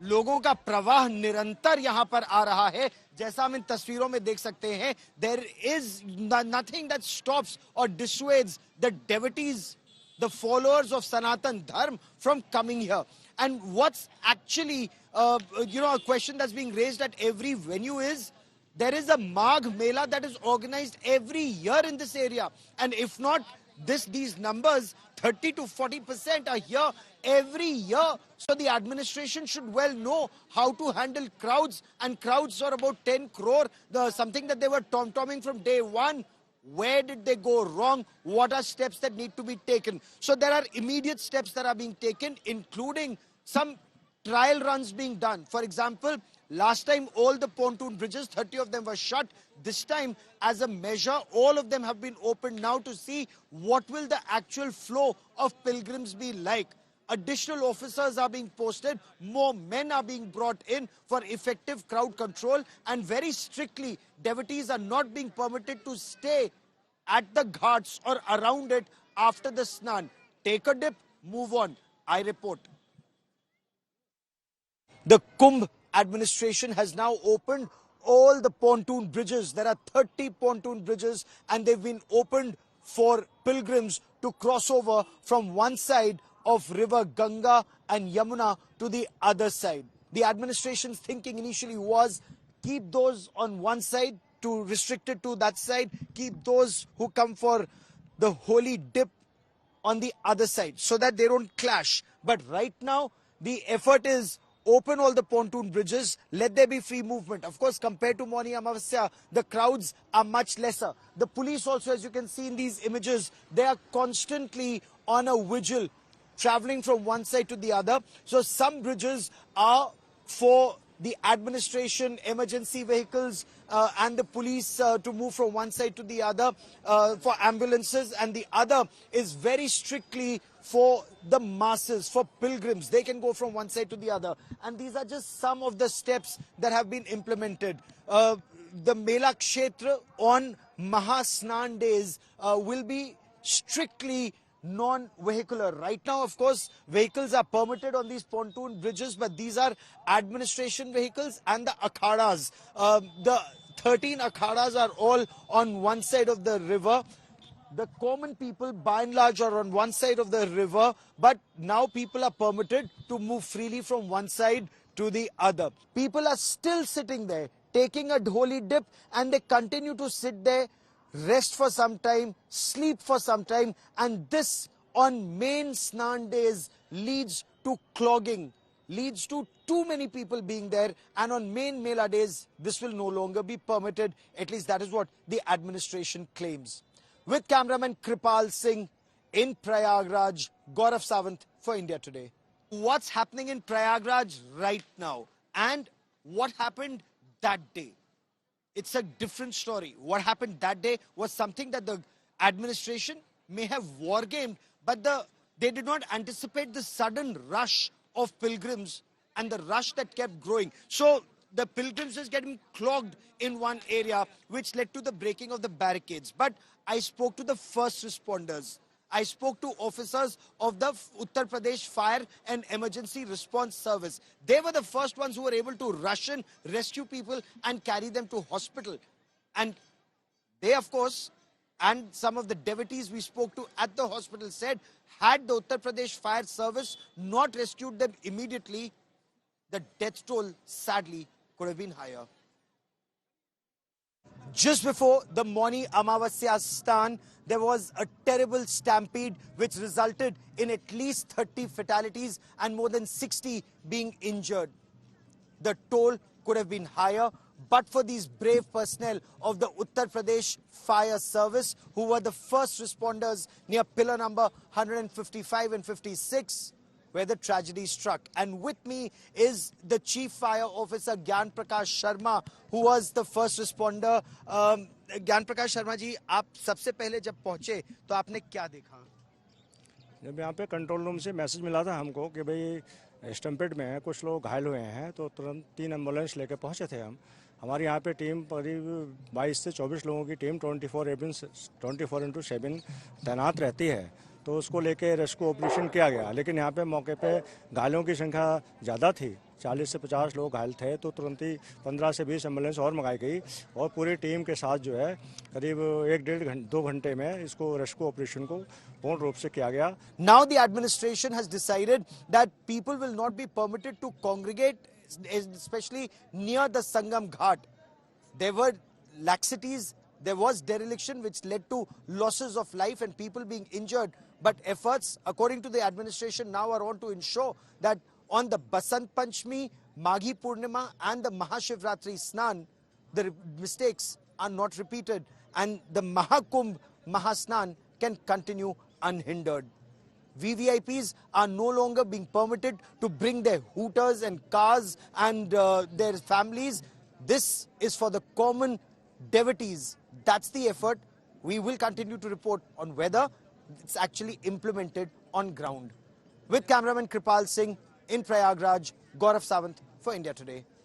लोगों का प्रवाह निरंतर यहां पर आ रहा है। जैसा हम इन तस्वीरों में देख सकते हैं, there is nothing that stops और dissuades the devotees, the followers of Sanatan Dharma from coming here. And what's actually, a question that's being raised at every venue is, there is a Magh Mela that is organized every year in this area. And if not these numbers, 30 to 40% are here every year. So the administration should well know how to handle crowds, and crowds are about 10 crore, something that they were tom-tomming from day one. Where did they go wrong? What are steps that need to be taken? So there are immediate steps that are being taken, including some trial runs being done. For example, last time all the pontoon bridges, 30 of them were shut. This time, as a measure, all of them have been opened now to see what will the actual flow of pilgrims be like. Additional officers are being posted, more men are being brought in for effective crowd control, and very strictly, devotees are not being permitted to stay at the ghats or around it after the snan. Take a dip, move on. I report. The Kumbh administration has now opened all the pontoon bridges. There are 30 pontoon bridges, and they've been opened for pilgrims to cross over from one side of river Ganga and Yamuna to the other side. The administration's thinking initially was keep those on one side, to restrict it to that side, keep those who come for the holy dip on the other side so that they don't clash. But right now, the effort is open all the pontoon bridges, let there be free movement. Of course, compared to Mauni Amavasya, the crowds are much lesser. The police also, as you can see in these images, they are constantly on a vigil, traveling from one side to the other. So some bridges are for the administration, emergency vehicles, and the police to move from one side to the other, for ambulances, and the other is very strictly for the masses, for pilgrims. They can go from one side to the other. And these are just some of the steps that have been implemented. The Mela Kshetra on Mahasnan days will be strictly non-vehicular. Right now, of course, vehicles are permitted on these pontoon bridges, but these are administration vehicles and the akhadas. The 13 akhadas are all on one side of the river. The common people, by and large, are on one side of the river, but now people are permitted to move freely from one side to the other. People are still sitting there, taking a holy dip, and they continue to sit there, rest for some time, sleep for some time, and this on main Snan days leads to clogging, leads to too many people being there, and on main Mela days this will no longer be permitted. At least that is what the administration claims. With cameraman Kripal Singh in Prayagraj, Gaurav Sawant for India Today. What's happening in Prayagraj right now and what happened that day? It's a different story. What happened that day was something that the administration may have wargamed, but they did not anticipate the sudden rush of pilgrims and the rush that kept growing. So the pilgrims is getting clogged in one area, which led to the breaking of the barricades. But I spoke to the first responders. I spoke to officers of the Uttar Pradesh Fire and Emergency Response Service. They were the first ones who were able to rush in, rescue people, and carry them to hospital. And they, of course, and some of the devotees we spoke to at the hospital said, had the Uttar Pradesh Fire Service not rescued them immediately, the death toll, sadly, could have been higher. Just before the Mauni Amavasya Snan, there was a terrible stampede which resulted in at least 30 fatalities and more than 60 being injured. The toll could have been higher, but for these brave personnel of the Uttar Pradesh Fire Service, who were the first responders near pillar number 155 and 56, where the tragedy struck. And with me is the Chief Fire Officer Gyan Prakash Sharma, who was the first responder. Gyan Prakash Sharma ji, आप सबसे पहले जब पहुंचे तो आपने क्या देखा? जब यहाँ पे कंट्रोल रूम से मैसेज मिला था हमको कि भाई स्टम्पेड में है, कुछ लोग घायल हुए हैं, तो तुरंत 3 एम्बुलेंस लेके पहुँचे थे हम। हमारी यहाँ पे टीम करीब 22 से 24 लोगों की टीम 24/7 तैनात रहती है, तो उसको लेके रेस्क्यू ऑपरेशन किया गया। लेकिन यहाँ पे मौके पे घायलों की संख्या ज़्यादा थी, 40 से 50 लोग घायल थे, तो तुरंत ही 15 से 20 एम्बुलेंस और मंगाई गई और पूरी टीम के साथ जो है करीब 1-1.5-2 घंटे में इसको रेस्क्यू ऑपरेशन को पूर्ण रूप से किया गया। Now the administration has decided that people will not be permitted to congregate, especially near the Sangam Ghat. There were laxities, there was dereliction which led to losses of life and people being injured. But efforts, according to the administration, now are on to ensure that on the Basant Panchami, Maghi Purnima and the Mahashivratri Snan, the mistakes are not repeated and the Mahakumbh Mahasnan can continue unhindered. VVIPs are no longer being permitted to bring their hooters and cars and their families. This is for the common devotees. That's the effort. We will continue to report on whether it's actually implemented on ground. With cameraman Kripal Singh in Prayagraj, Gaurav Sawant for India Today.